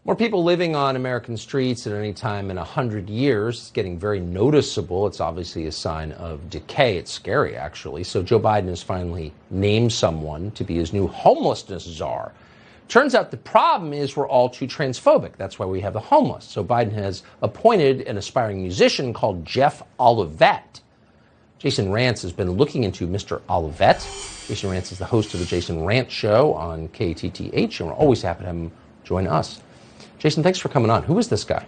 More people living on American streets at any time in 100 years. It's getting very noticeable. It's obviously a sign of decay. It's scary, actually. So Joe Biden has finally named someone to be his new homelessness czar. Turns out the problem is we're all too transphobic. That's why we have the homeless. So Biden has appointed an aspiring musician called Jeff Olivet. Jason Rantz has been looking into Mr. Olivet. Jason Rantz is the host of the Jason Rantz Show on KTTH, and we're always happy to have him join us. Jason, thanks for coming on. Who is this guy?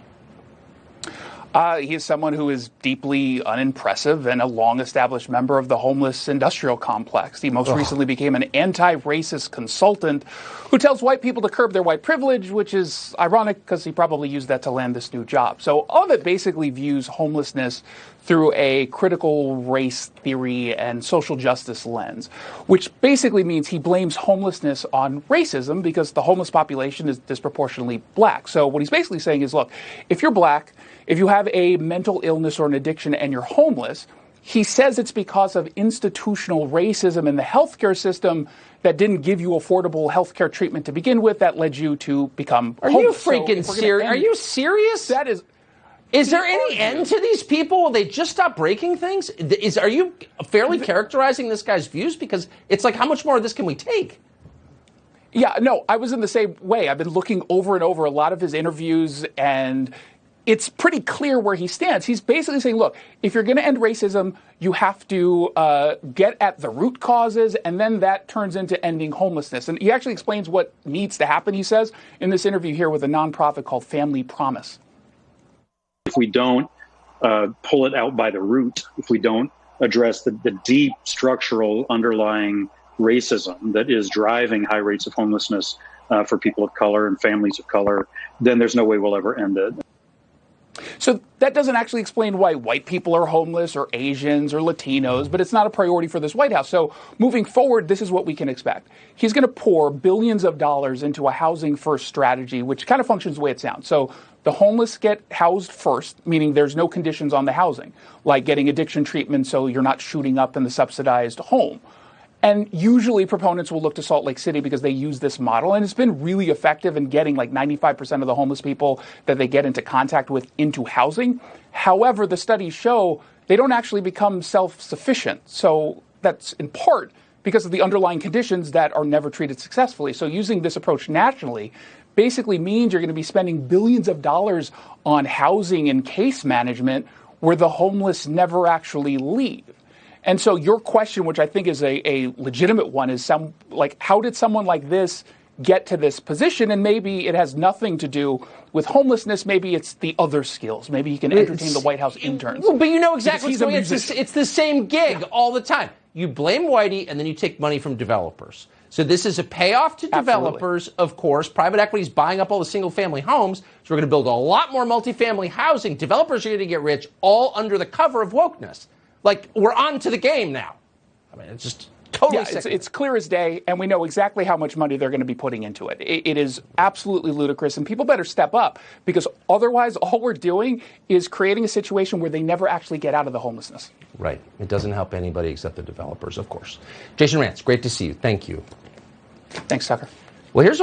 He is someone who is deeply unimpressive and a long-established member of the homeless industrial complex. He most recently became an anti-racist consultant who tells white people to curb their white privilege, which is ironic because he probably used that to land this new job. So all of it basically views homelessness through a critical race theory and social justice lens, which basically means he blames homelessness on racism because the homeless population is disproportionately black. So what he's basically saying is, look, if you're black, if you have a mental illness or an addiction and you're homeless, he says it's because of institutional racism in the healthcare system that didn't give you affordable healthcare treatment to begin with that led you to become homeless. Are you freaking serious? Are you serious? That is... Is there any end to these people? Will they just stop breaking things? Are you fairly characterizing this guy's views? Because it's like, how much more of this can we take? Yeah, no, I was in the same way. I've been looking over and over a lot of his interviews, and it's pretty clear where he stands. He's basically saying, look, if you're going to end racism, you have to get at the root causes, and then that turns into ending homelessness. And he actually explains what needs to happen, he says, in this interview here with a nonprofit called Family Promise. If we don't pull it out by the root, if we don't address the deep structural underlying racism that is driving high rates of homelessness for people of color and families of color, then there's no way we'll ever end it. So that doesn't actually explain why white people are homeless or Asians or Latinos, but it's not a priority for this White House. So moving forward, this is what we can expect. He's going to pour billions of dollars into a housing first strategy, which kind of functions the way it sounds. So the homeless get housed first, meaning there's no conditions on the housing, like getting addiction treatment so you're not shooting up in the subsidized home. And usually proponents will look to Salt Lake City because they use this model, and it's been really effective in getting like 95% of the homeless people that they get into contact with into housing. However, the studies show they don't actually become self-sufficient. So that's in part because of the underlying conditions that are never treated successfully. So using this approach nationally basically means you're going to be spending billions of dollars on housing and case management where the homeless never actually leave. And so your question, which I think is a legitimate one, is how did someone like this get to this position? And maybe it has nothing to do with homelessness. Maybe it's the other skills. Maybe he can entertain the White House interns. But you know exactly what's going on. It's the same gig all the time. You blame Whitey, and then you take money from developers. So this is a payoff to developers, of course. Private equity is buying up all the single-family homes, so we're going to build a lot more multifamily housing. Developers are going to get rich, all under the cover of wokeness. Like, we're on to the game now. I mean, it's just totally it's clear as day, and we know exactly how much money they're going to be putting into it. It is absolutely ludicrous, and people better step up, because otherwise all we're doing is creating a situation where they never actually get out of the homelessness. Right. It doesn't help anybody except the developers, of course. Jason Rantz, great to see you. Thank you. Thanks, Tucker. Well, here's